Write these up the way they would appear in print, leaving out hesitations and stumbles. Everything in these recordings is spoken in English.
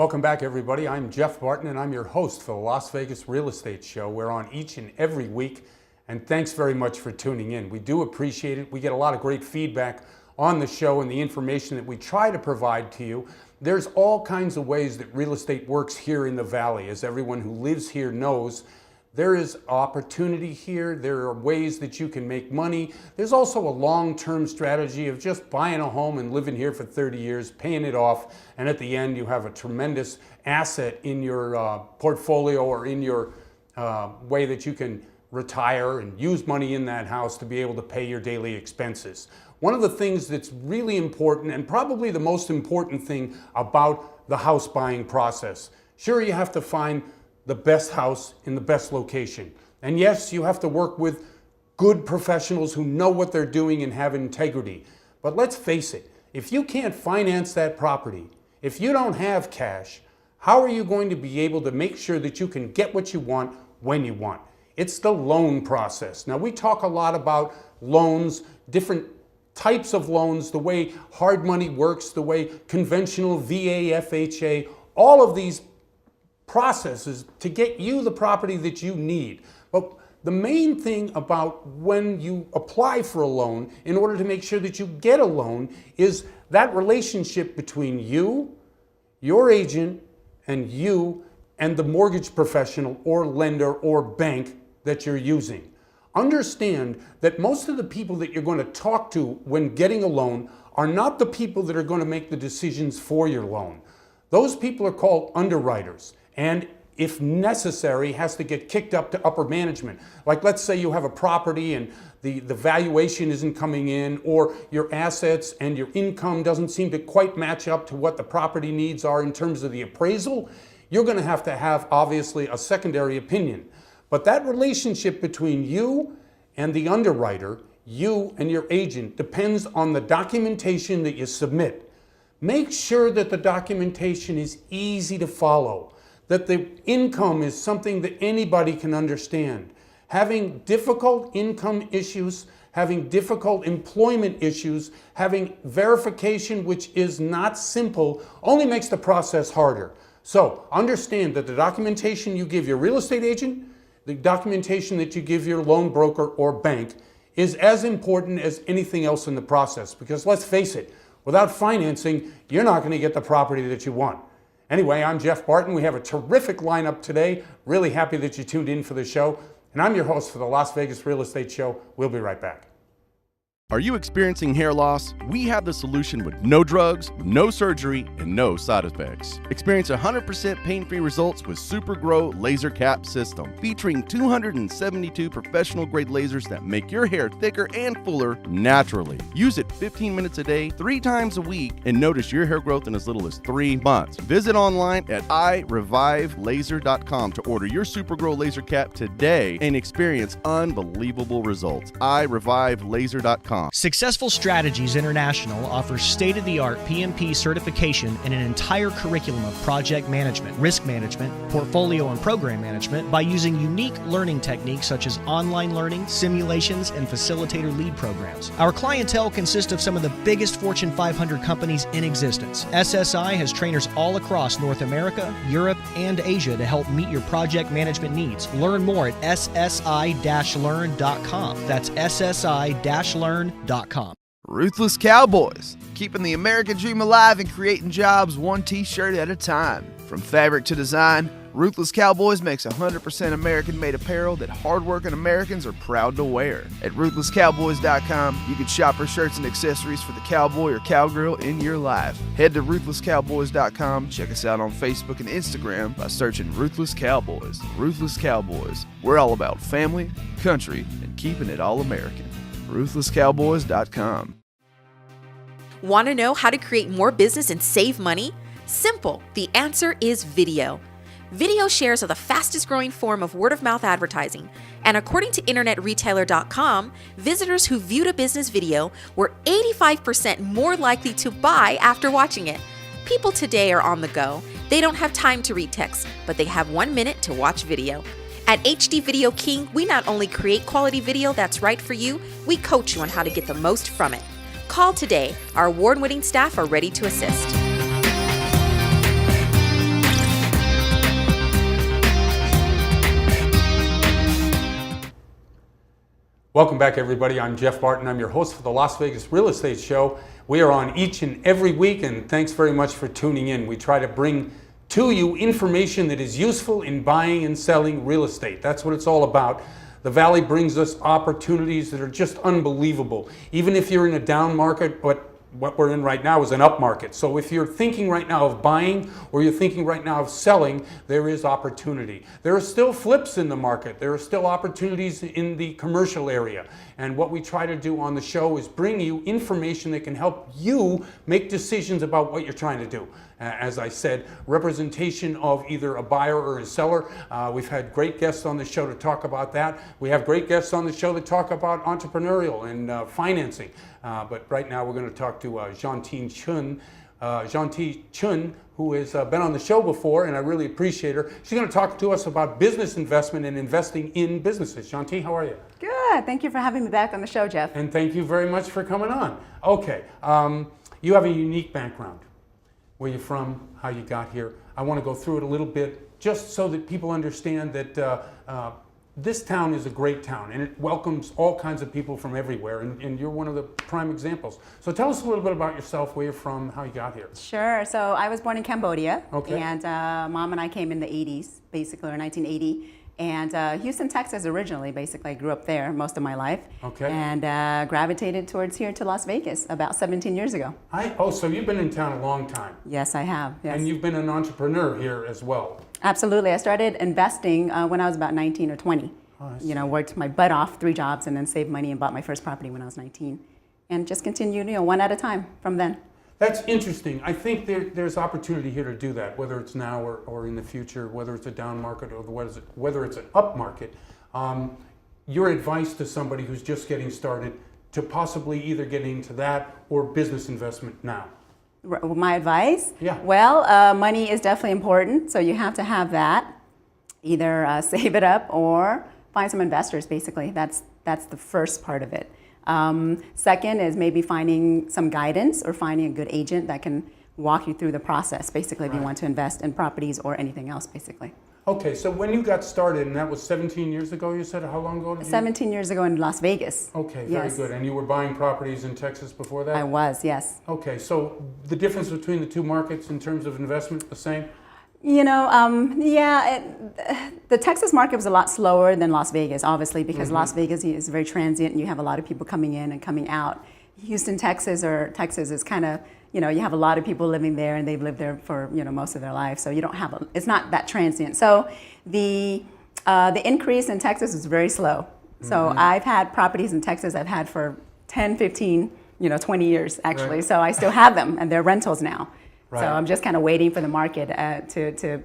Welcome back, everybody. I'm Jeff Barton, and I'm your host for the Las Vegas Real Estate Show. We're on each and every week, and thanks very much for tuning in. We do appreciate it. We get a lot of great feedback on the show and the information that we try to provide to you. There's all kinds of ways that real estate works here in the Valley. As everyone who lives here knows, there is opportunity here. There are ways that you can make money. There's also a long-term strategy of just buying a home and living here for 30 years, paying it off, and at the end you have a tremendous asset in your portfolio or in your way that you can retire and use money in that house to be able to pay your daily expenses. One of the things that's really important, and probably the most important thing about the house buying process, sure, you have to find the best house in the best location. And yes, you have to work with good professionals who know what they're doing and have integrity. But let's face it, if you can't finance that property, if you don't have cash, how are you going to be able to make sure that you can get what you want when you want? It's the loan process. Now, we talk a lot about loans, different types of loans, the way hard money works, the way conventional VA, FHA, all of these processes to get you the property that you need. But the main thing about when you apply for a loan, in order to make sure that you get a loan, is that relationship between you, your agent, and you and the mortgage professional or lender or bank that you're using. Understand that most of the people that you're going to talk to when getting a loan are not the people that are going to make the decisions for your loan. Those people are called underwriters, and if necessary, has to get kicked up to upper management. Like, let's say you have a property and the valuation isn't coming in, or your assets and your income doesn't seem to quite match up to what the property needs are in terms of the appraisal. You're going to have obviously a secondary opinion. But that relationship between you and the underwriter, you and your agent, depends on the documentation that you submit. Make sure that the documentation is easy to follow, that the income is something that anybody can understand. Having difficult income issues, having difficult employment issues, having verification which is not simple, only makes the process harder. So understand that the documentation you give your real estate agent, the documentation that you give your loan broker or bank, is as important as anything else in the process. Because let's face it, without financing, you're not going to get the property that you want. Anyway, I'm Jeff Barton. We have a terrific lineup today. Really happy that you tuned in for the show. And I'm your host for the Las Vegas Real Estate Show. We'll be right back. Are you experiencing hair loss? We have the solution with no drugs, no surgery, and no side effects. Experience 100% pain-free results with SuperGrow Laser Cap System, featuring 272 professional-grade lasers that make your hair thicker and fuller naturally. Use it 15 minutes a day, 3 times a week, and notice your hair growth in as little as 3 months. Visit online at irevivelaser.com to order your SuperGrow Laser Cap today and experience unbelievable results. irevivelaser.com. Successful Strategies International offers state-of-the-art PMP certification and an entire curriculum of project management, risk management, portfolio and program management by using unique learning techniques such as online learning, simulations, and facilitator lead programs. Our clientele consists of some of the biggest Fortune 500 companies in existence. SSI has trainers all across North America, Europe, and Asia to help meet your project management needs. Learn more at ssi-learn.com. That's ssi-learn.com. Ruthless Cowboys, keeping the American dream alive and creating jobs one t-shirt at a time. From fabric to design, Ruthless Cowboys makes 100% American-made apparel that hardworking Americans are proud to wear. At RuthlessCowboys.com, you can shop for shirts and accessories for the cowboy or cowgirl in your life. Head to RuthlessCowboys.com, check us out on Facebook and Instagram by searching Ruthless Cowboys. Ruthless Cowboys, we're all about family, country, and keeping it all American. RuthlessCowboys.com. Want to know how to create more business and save money? Simple. The answer is video. Video shares are the fastest growing form of word-of-mouth advertising, and according to InternetRetailer.com, visitors who viewed a business video were 85% more likely to buy after watching it. People today are on the go. They don't have time to read text, but they have 1 minute to watch video. At HD Video King, we not only create quality video that's right for you, we coach you on how to get the most from it. Call today. Our award-winning staff are ready to assist. Welcome back, everybody. I'm Jeff Barton. I'm your host for the Las Vegas Real Estate Show. We are on each and every week, and thanks very much for tuning in. We try to bring to you information that is useful in buying and selling real estate. That's what it's all about. The Valley brings us opportunities that are just unbelievable. Even if you're in a down market, what we're in right now is an up market. So if you're thinking right now of buying or you're thinking right now of selling, there is opportunity. There are still flips in the market. There are still opportunities in the commercial area. And what we try to do on the show is bring you information that can help you make decisions about what you're trying to do. As I said, representation of either a buyer or a seller. We've had great guests on the show to talk about that. We have great guests on the show that talk about entrepreneurial and financing. But right now we're going to talk to Jean-T Chun, who has been on the show before, and I really appreciate her. She's going to talk to us about business investment and investing in businesses. Jean-T, how are you? Good. Thank you for having me back on the show, Jeff. And thank you very much for coming on. Okay, you have a unique background. Where you're from, how you got here. I want to go through it a little bit just so that people understand that this town is a great town and it welcomes all kinds of people from everywhere, and you're one of the prime examples. So tell us a little bit about yourself, where you're from, how you got here. Sure. So I was born in Cambodia. Okay. And Mom and I came in the 80s, basically, or 1980. And Houston, Texas originally, basically. I grew up there most of my life. Okay. And gravitated towards here to Las Vegas about 17 years ago. So you've been in town a long time. Yes, I have. Yes. And you've been an entrepreneur here as well. Absolutely. I started investing when I was about 19 or 20. Oh, I see. Worked my butt off, 3 jobs, and then saved money and bought my first property when I was 19. And just continued, one at a time from then. That's interesting. I think there's opportunity here to do that, whether it's now or in the future, whether it's a down market or whether it's an up market. Your advice to somebody who's just getting started to possibly either get into that or business investment now? My advice? Yeah. Well, money is definitely important, so you have to have that. Either save it up or find some investors, basically. That's the first part of it. Second is maybe finding some guidance or finding a good agent that can walk you through the process, basically, if you want to invest in properties or anything else, basically. Okay, so when you got started, and that was 17 years ago, you said, how long ago did you? 17 years ago in Las Vegas. Okay, very Yes. good. And you were buying properties in Texas before that? I was, yes. Okay, so the difference between the two markets in terms of investment, the same? The Texas market was a lot slower than Las Vegas, obviously, because Las Vegas is very transient and you have a lot of people coming in and coming out. Houston, Texas is kind of, you have a lot of people living there and they've lived there for, most of their life. So you don't have, it's not that transient. So the increase in Texas is very slow. So I've had properties in Texas I've had for 10, 15, 20 years actually. Right. So I still have them and they're rentals now. Right. So I'm just kind of waiting for the market to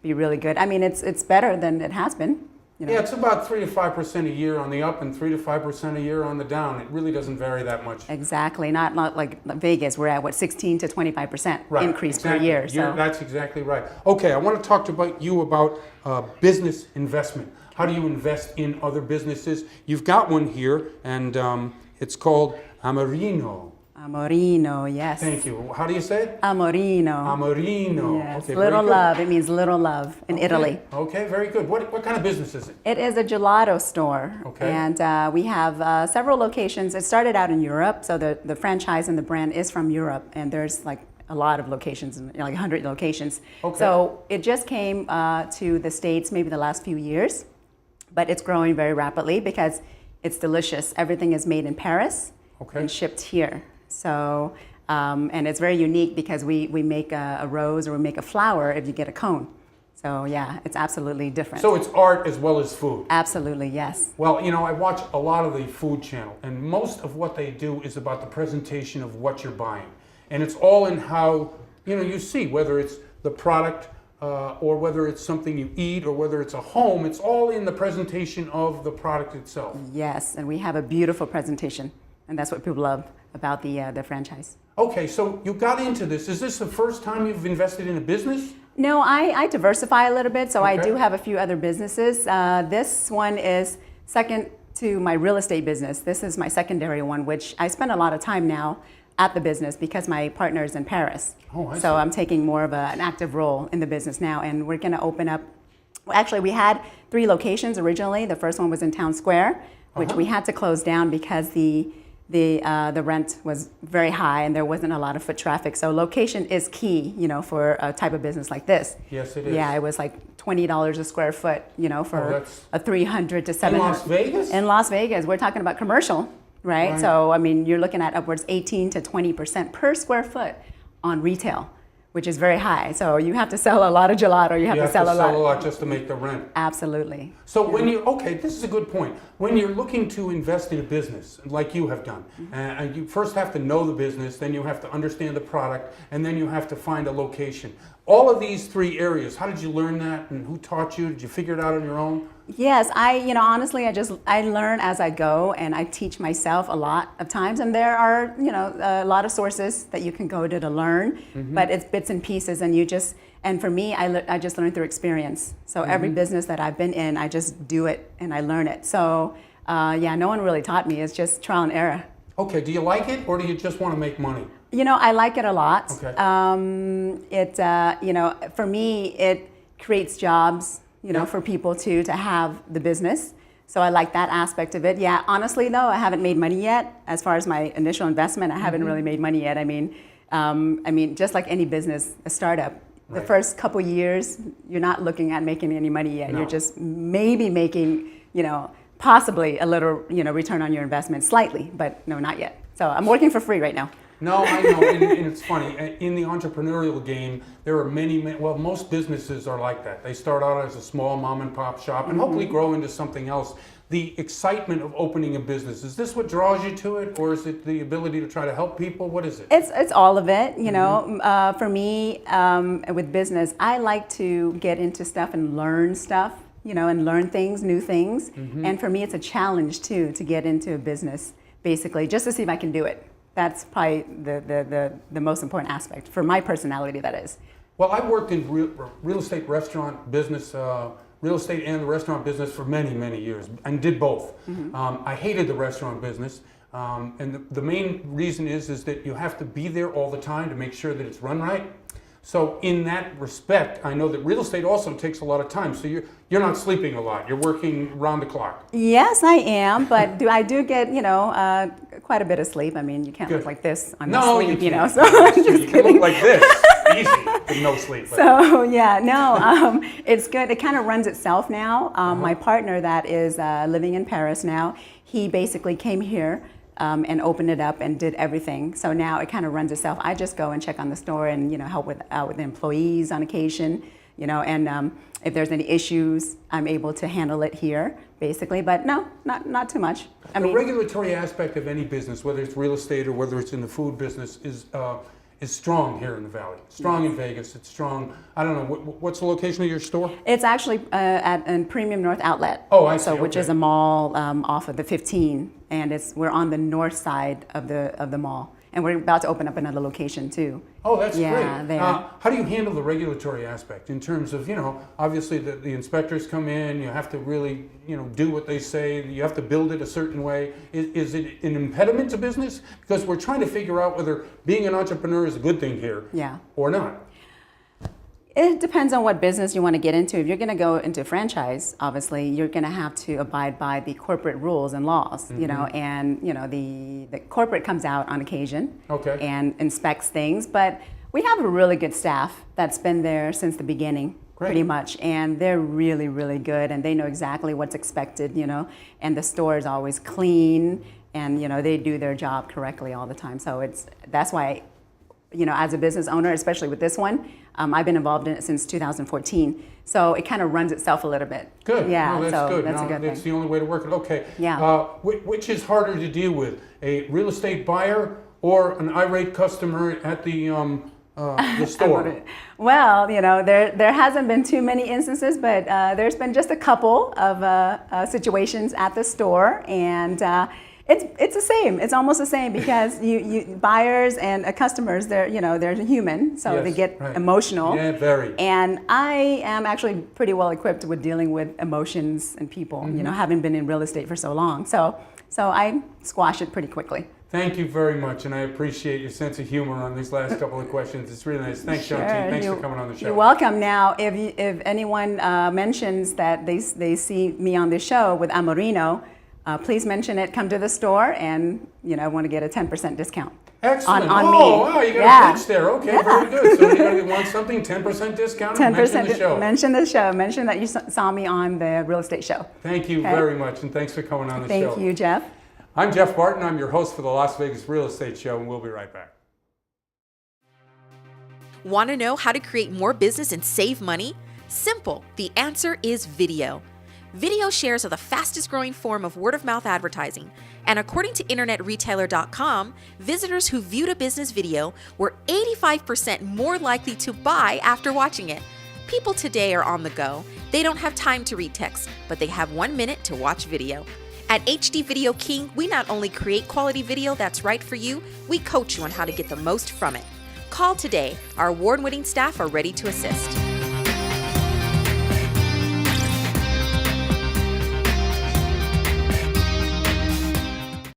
be really good. I mean, it's better than it has been. Yeah, it's about 3 to 5% a year on the up and 3 to 5% a year on the down. It really doesn't vary that much. Exactly. Not like Vegas. We're at 16 to 25% increase exactly. per year. So That's exactly right. Okay, I want to talk to you about business investment. How do you invest in other businesses? You've got one here, and it's called Amorino. Amorino, yes. Thank you. How do you say it? Amorino. Amorino. Yes. Okay, Little very good. love. It means little love in Italy. Okay, very good. What kind of business is it? It is a gelato store. Okay. And we have several locations. It started out in Europe, so the franchise and the brand is from Europe, and there's like a lot of locations, like 100 locations. Okay. So it just came to the States maybe the last few years, but it's growing very rapidly because it's delicious. Everything is made in Paris and shipped here. So, and it's very unique because we make a rose or we make a flower if you get a cone. So yeah, it's absolutely different. So it's art as well as food. Absolutely, yes. Well, I watch a lot of the Food Channel, and most of what they do is about the presentation of what you're buying. And it's all in how, you see, whether it's the product or whether it's something you eat or whether it's a home, it's all in the presentation of the product itself. Yes, and we have a beautiful presentation, and that's what people love about the franchise. Okay, so you got into this. Is this the first time you've invested in a business? No, I diversify a little bit, so I Okay. do have a few other businesses. This one is second to my real estate business. This is my secondary one, which I spend a lot of time now at the business because my partner is in Paris. Oh, I see. So I'm taking more of an active role in the business now, and we're going to open up. Well, actually, we had 3 locations originally. The first one was in Town Square. which we had to close down because the rent was very high and there wasn't a lot of foot traffic. So location is key, for a type of business like this. Yes, it is. Yeah, it was like $20 a square foot, for that's a 300 to 700. in Las Vegas? In Las Vegas, we're talking about commercial, right? So I mean, you're looking at upwards 18 to 20% per square foot on retail, which is very high. So you have to sell a lot of gelato. You have to sell a lot just to make the rent. Absolutely. So this is a good point. When you're looking to invest in a business, like you have done, and you first have to know the business, then you have to understand the product, and then you have to find a location. All of these three areas, how did you learn that, and who taught you? Did you figure it out on your own? Yes, honestly, I learn as I go, and I teach myself a lot of times. And there are, a lot of sources that you can go to learn, but it's bits and pieces, and for me, I just learn through experience. So every business that I've been in, I just do it and I learn it. So no one really taught me. It's just trial and error. Okay, do you like it, or do you just want to make money? I like it a lot. Okay. For me, it creates jobs, for people to have the business. So I like that aspect of it. Yeah, honestly though, I haven't made money yet. As far as my initial investment, I haven't really made money yet. I mean, just like any business, a startup, the first couple years, you're not looking at making any money yet. No. You're just maybe making, possibly a little, return on your investment, slightly, but no, not yet. So I'm working for free right now. No, I know, and it's funny. In the entrepreneurial game, there are most businesses are like that. They start out as a small mom and pop shop and hopefully grow into something else. The excitement of opening a business, is this what draws you to it, or is it the ability to try to help people? What is it? It's all of it, For me, with business, I like to get into stuff and learn stuff, and learn things, new things. And for me, it's a challenge too, to get into a business, basically, just to see if I can do it. That's probably the most important aspect for my personality, that is. Well, I've worked in real estate restaurant business, real estate and the restaurant business for many, many years, and did both. I hated the restaurant business, and the main reason is that you have to be there all the time to make sure that it's run right. So in that respect, I know that real estate also takes a lot of time. So you're not sleeping a lot. You're working round the clock. Yes, I am, but I do get quite a bit of sleep. I mean, you can't look like this on no sleep, you can't. So I'm just you can look like this, easy, with no sleep. But. So it's good. It kind of runs itself now. My partner that is living in Paris now, he basically came here. And opened it up and did everything. So now it kind of runs itself. I just go and check on the store and help with the employees on occasion, and if there's any issues, I'm able to handle it here, basically. But no, not too much. The regulatory aspect of any business, whether it's real estate or whether it's in the food business, is strong here in the Valley. Strong in Vegas. It's strong. I don't know. What's the location of your store? It's actually at Premium North Outlet. Oh, I see. Which is a mall off of the 15, and we're on the north side of the mall, and we're about to open up another location too. Oh, that's great. There. How do you handle the regulatory aspect in terms of obviously the inspectors come in, you have to really do what they say, you have to build it a certain way. Is it an impediment to business? Because we're trying to figure out whether being an entrepreneur is a good thing here or not. It depends on what business you want to get into. If you're going to go into franchise, obviously, you're going to have to abide by the corporate rules and laws, and the corporate comes out on occasion and inspects things. But we have a really good staff that's been there since the beginning, pretty much, and they're really, really good, and they know exactly what's expected, and the store is always clean, and they do their job correctly all the time. So that's why, as a business owner, especially with this one, I've been involved in it since 2014. So it kind of runs itself a little bit. Good. Yeah, no, that's so good. That's a good that's thing. the only way to work it. Okay. Yeah. Which is harder to deal with, a real estate buyer or an irate customer at the store? Well, there hasn't been too many instances, but there's been just a couple of situations at the store, and it's the same. It's almost the same because you buyers and customers, they're human, so they get emotional. Yeah, very. And I am actually pretty well equipped with dealing with emotions and people. Having been in real estate for so long, so I squash it pretty quickly. Thank you very much, and I appreciate your sense of humor on these last couple of questions. It's really nice. Thanks, Sure. Shanti. Thanks for coming on the show. You're welcome. Now, if anyone mentions that they see me on the show with Amorino, please mention it. Come to the store, and want to get a 10% discount. Excellent. On oh, me. wow, you got Yeah. a pitch there. Okay, very good. So you're going to want something, 10% discount? 10%. Mention the show. Mention the show. Mention that you saw me on the real estate show. Thank you Okay. very much, and thanks for coming on the show. Thank you, Jeff. I'm Jeff Barton. I'm your host for the Las Vegas Real Estate Show, and we'll be right back. Want to know how to create more business and save money? Simple. The answer is video. Video shares are the fastest growing form of word of mouth advertising. And according to InternetRetailer.com, visitors who viewed a business video were 85% more likely to buy after watching it. People today are on the go. They don't have time to read text, but they have 1 minute to watch video. At HD Video King, we not only create quality video that's right for you, we coach you on how to get the most from it. Call today. Our award-winning staff are ready to assist.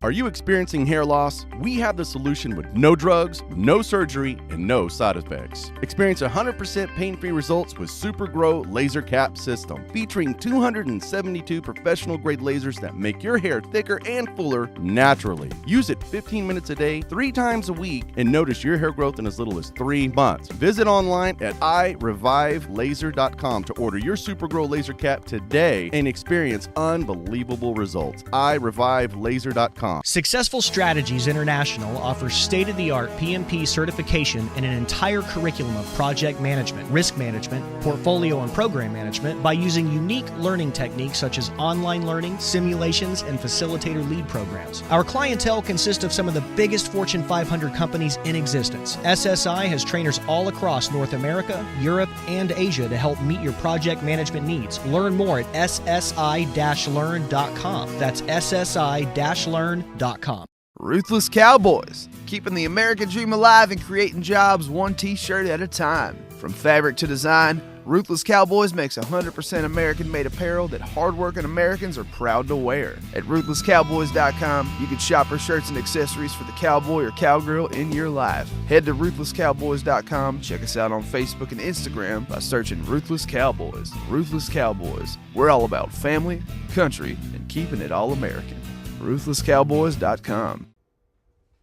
Are you experiencing hair loss? We have the solution with no drugs, no surgery, and no side effects. Experience 100% pain-free results with Super Grow Laser Cap System, featuring 272 professional-grade lasers that make your hair thicker and fuller naturally. Use it 15 minutes a day, 3 times a week, and notice your hair growth in as little as 3 months. Visit online at irevivelaser.com to order your Super Grow Laser Cap today and experience unbelievable results. irevivelaser.com. Successful Strategies International offers state-of-the-art PMP certification and an entire curriculum of project management, risk management, portfolio and program management by using unique learning techniques such as online learning, simulations, and facilitator lead programs. Our clientele consists of some of the biggest Fortune 500 companies in existence. SSI has trainers all across North America, Europe, and Asia to help meet your project management needs. Learn more at ssi-learn.com. That's ssi-learn.com. Ruthless Cowboys, keeping the American dream alive and creating jobs one t-shirt at a time. From fabric to design, Ruthless Cowboys makes 100% American-made apparel that hardworking Americans are proud to wear. At RuthlessCowboys.com, you can shop our shirts and accessories for the cowboy or cowgirl in your life. Head to RuthlessCowboys.com, check us out on Facebook and Instagram by searching Ruthless Cowboys. Ruthless Cowboys, we're all about family, country, and keeping it all American. RuthlessCowboys.com.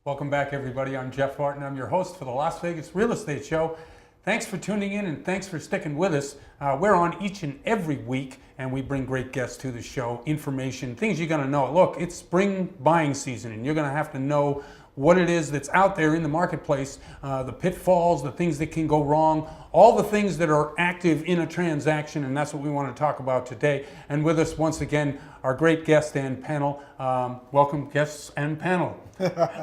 Welcome back, everybody. I'm Jeff Barton. I'm your host for the Las Vegas Real Estate Show. Thanks for tuning in and thanks for sticking with us. We're on each and every week, and we bring great guests to the show, information, things you're going to know. Look, it's spring buying season, and you're going to have to know what it is that's out there in the marketplace, the pitfalls, the things that can go wrong, all the things that are active in a transaction, and that's what we want to talk about today. And with us once again, our great guest and panel. Welcome, guests and panel.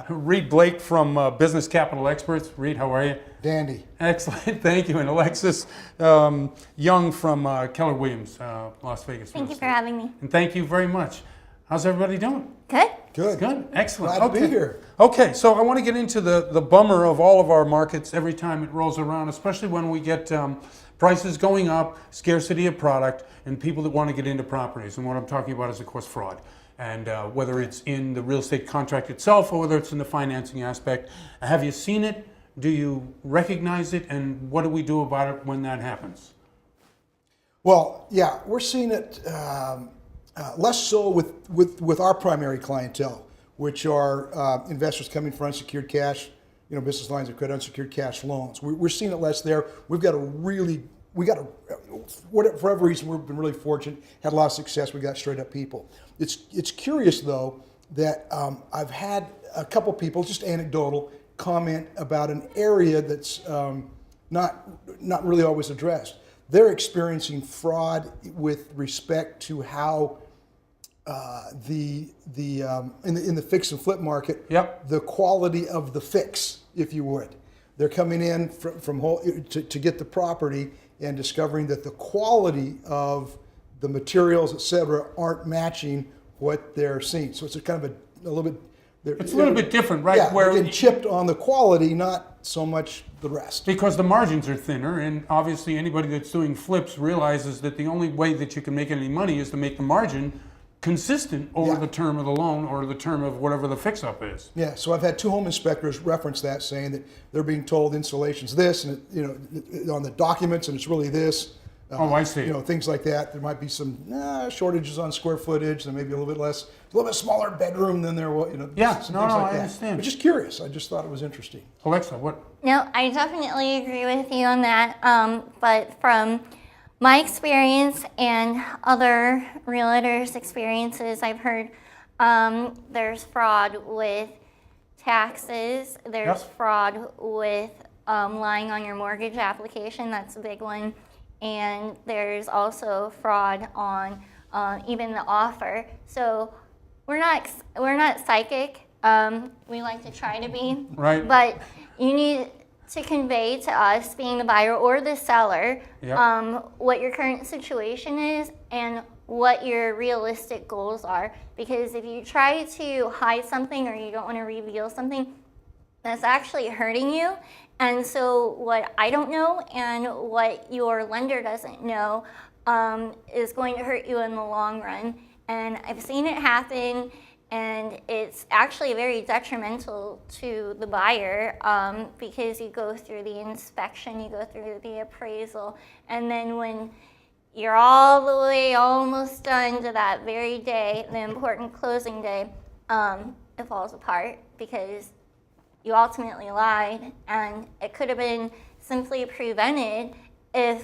Reed Blake from Business Capital Experts. Reed, how are you? Dandy. Excellent, thank you. And Alexis Young from Keller Williams, Las Vegas. Thank you for having me. And thank you very much. How's everybody doing? Good. Good. Good, excellent. Glad to be here. Okay, so I want to get into the bummer of all of our markets every time it rolls around, especially when we get prices going up, scarcity of product, and people that want to get into properties. And what I'm talking about is, of course, fraud. And whether it's in the real estate contract itself or whether it's in the financing aspect. Have you seen it? Do you recognize it? And what do we do about it when that happens? Well, yeah, we're seeing it less so with our primary clientele, which are investors coming for unsecured cash, business lines of credit, unsecured cash loans. We're seeing it less there. For whatever reason, we've been really fortunate, had a lot of success. We got straight up people. It's curious though that I've had a couple people, just anecdotal, comment about an area that's not really always addressed. They're experiencing fraud with respect to how in the fix and flip market, Yep. the quality of the fix, if you would. They're coming in to get the property and discovering that the quality of the materials, et cetera, aren't matching what they're seeing. So it's a kind of a little bit. It's a little bit different, right? Yeah, they're getting chipped on the quality, not so much the rest. Because the margins are thinner, and obviously anybody that's doing flips realizes that the only way that you can make any money is to make the margin consistent over the term of the loan or the term of whatever the fix-up is. Yeah, so I've had 2 home inspectors reference that, saying that they're being told insulation's this, and on the documents, and it's really this. Oh, I see. You know, things like that. There might be some shortages on square footage. There may be a little bit smaller bedroom than there was. You know, Yeah, some no, things no, like I that. understand. But just curious. I just thought it was interesting. Alexa, what? No, I definitely agree with you on that. But from my experience and other realtors' experiences, I've heard there's fraud with taxes. There's Yep. fraud with lying on your mortgage application. That's a big one. And there's also fraud on even the offer. So we're not psychic. We like to try to be. Right. But you need to convey to us, being the buyer or the seller, Yep. what your current situation is and what your realistic goals are. Because if you try to hide something or you don't want to reveal something, that's actually hurting you. And so what I don't know and what your lender doesn't know is going to hurt you in the long run. And I've seen it happen, and it's actually very detrimental to the buyer because you go through the inspection, you go through the appraisal, and then when you're all the way almost done to that very day, the important closing day, it falls apart because you ultimately lied, and it could have been simply prevented if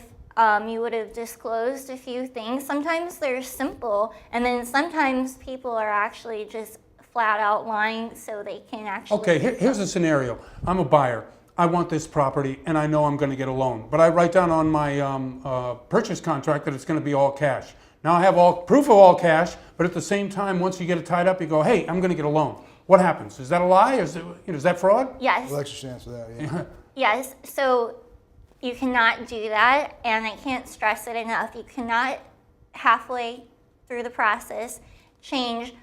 you would have disclosed a few things. Sometimes they're simple, and then sometimes people are actually just flat out lying so they can actually... Okay, here's a scenario. I'm a buyer. I want this property, and I know I'm going to get a loan. But I write down on my purchase contract that it's going to be all cash. Now I have proof of all cash, but at the same time, once you get it tied up, you go, hey, I'm going to get a loan. What happens? Is that a lie? Is that fraud? Yes. Alexis answer that. Yeah. Yes, so you cannot do that, and I can't stress it enough. You cannot halfway through the process change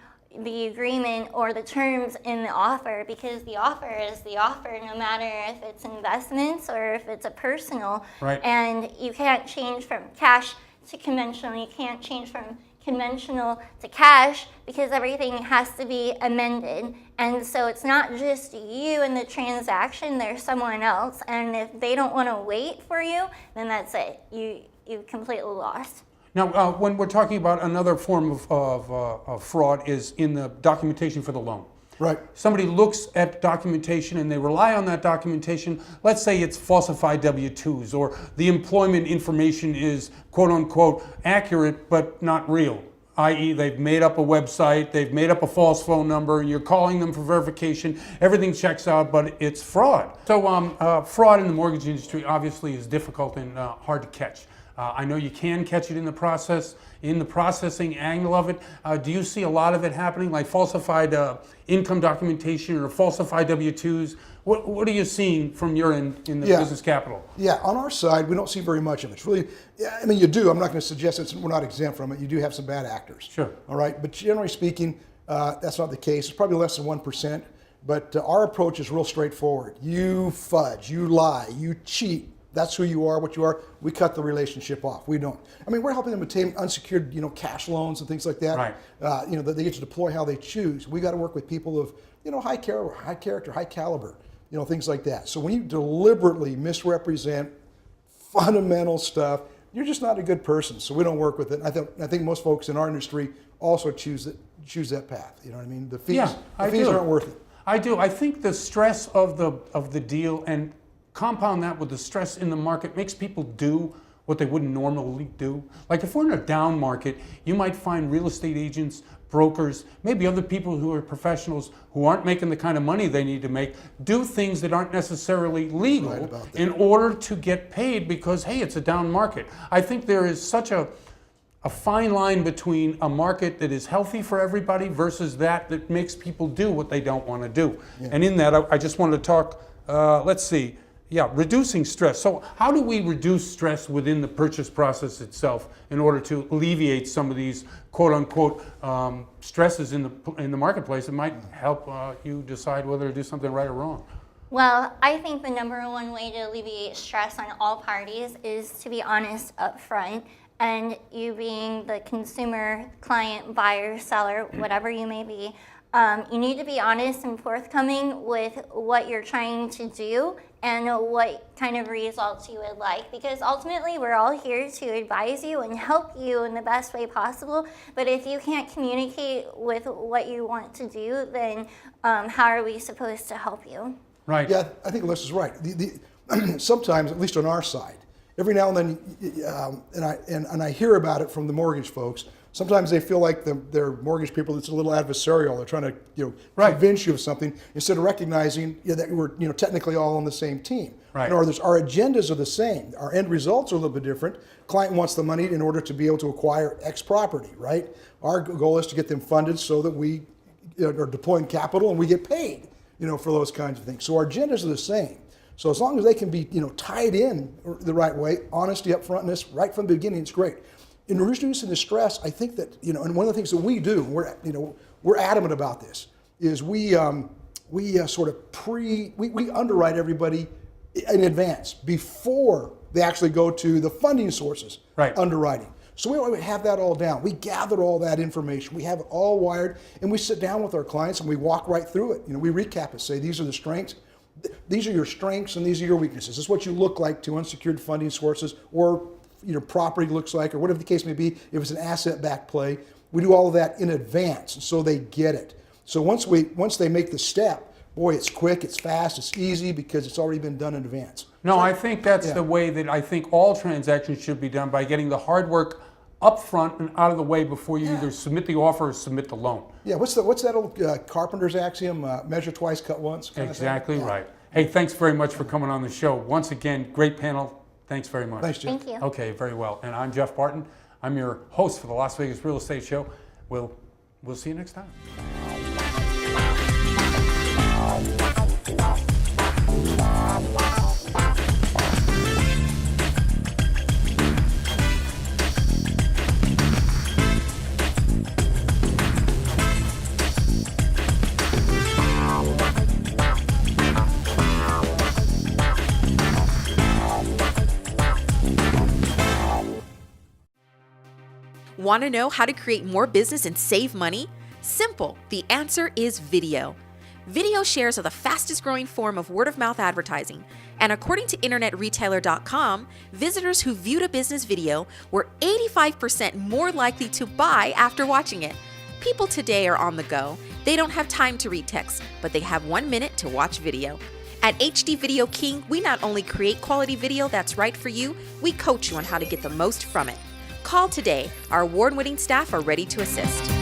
the agreement or the terms in the offer, because the offer is the offer no matter if it's investments or if it's a personal. Right. And you can't change from cash to conventional. You can't change from conventional to cash because everything has to be amended. And so it's not just you in the transaction, there's someone else. And if they don't want to wait for you, then that's it. You completely lost. Now, when we're talking about another form of fraud is in the documentation for the loan. Right. Somebody looks at documentation and they rely on that documentation. Let's say it's falsified W-2s, or the employment information is quote unquote accurate but not real, i.e. they've made up a website, they've made up a false phone number, you're calling them for verification, everything checks out, but it's fraud. So fraud in the mortgage industry obviously is difficult and hard to catch. I know you can catch it in the processing angle of it. Do you see a lot of it happening, like falsified income documentation or falsified W-2s? What are you seeing from your end in the business capital? Yeah, on our side, we don't see very much of it. It's really, I mean, you do. I'm not going to suggest we're not exempt from it. You do have some bad actors. Sure. All right, but generally speaking, that's not the case. It's probably less than 1%. But our approach is real straightforward. You fudge, you lie, you cheat. That's who you are, what you are. We cut the relationship off. We don't. I mean, we're helping them obtain unsecured, cash loans and things like that. Right. That they get to deploy how they choose. We got to work with people of, high character, high caliber, things like that. So when you deliberately misrepresent fundamental stuff, you're just not a good person. So we don't work with it. I think most folks in our industry also choose that path. You know what I mean? The fees, aren't worth it. I do. I think the stress of the deal, and compound that with the stress in the market, makes people do what they wouldn't normally do. Like if we're in a down market, you might find real estate agents, brokers, maybe other people who are professionals who aren't making the kind of money they need to make, do things that aren't necessarily legal in order to get paid because, hey, it's a down market. I think there is such a fine line between a market that is healthy for everybody versus that makes people do what they don't want to do. Yeah. And in that, I just wanted to talk, let's see, reducing stress. So how do we reduce stress within the purchase process itself in order to alleviate some of these quote unquote stresses in the marketplace that might help you decide whether to do something right or wrong? Well, I think the number one way to alleviate stress on all parties is to be honest up front. And you being the consumer, client, buyer, seller, whatever you may be, you need to be honest and forthcoming with what you're trying to do and what kind of results you would like, because ultimately we're all here to advise you and help you in the best way possible. But if you can't communicate with what you want to do, then how are we supposed to help you? Right. Yeah, I think Alyssa's right. Sometimes, at least on our side, every now and then, and I hear about it from the mortgage folks. Sometimes they feel like their mortgage people, it's a little adversarial. They're trying to convince you of something instead of recognizing that we're technically all on the same team. Right. Or our agendas are the same. Our end results are a little bit different. Client wants the money in order to be able to acquire X property, right? Our goal is to get them funded so that we are deploying capital and we get paid, for those kinds of things. So our agendas are the same. So as long as they can be, tied in the right way, honesty, upfrontness, right from the beginning, it's great. In reducing the stress, I think that, and one of the things that we do, we're adamant about this, is we underwrite everybody in advance before they actually go to the funding sources, right. Underwriting. So we have that all down. We gather all that information. We have it all wired, and we sit down with our clients and we walk right through it. We recap it, say these are the strengths. These are your strengths and these are your weaknesses. This is what you look like to unsecured funding sources, or property looks like, or whatever the case may be. If it's an asset-backed play, we do all of that in advance so they get it. So once they make the step, boy, it's quick, it's fast, it's easy because it's already been done in advance. No, I think that's the way that I think all transactions should be done, by getting the hard work up front and out of the way before you either submit the offer or submit the loan. Yeah, what's that old carpenter's axiom? Measure twice, cut once. Exactly right. Hey, thanks very much for coming on the show. Once again, great panel. Thanks very much. Thanks, Jeff. Thank you. Okay, very well. And I'm Jeff Barton. I'm your host for the Las Vegas Real Estate Show. We'll see you next time. Want to know how to create more business and save money? Simple. The answer is video. Video shares are the fastest growing form of word-of-mouth advertising, and according to InternetRetailer.com, visitors who viewed a business video were 85% more likely to buy after watching it. People today are on the go. They don't have time to read text, but they have 1 minute to watch video. At HD Video King, we not only create quality video that's right for you, we coach you on how to get the most from it. Call today. Our award-winning staff are ready to assist.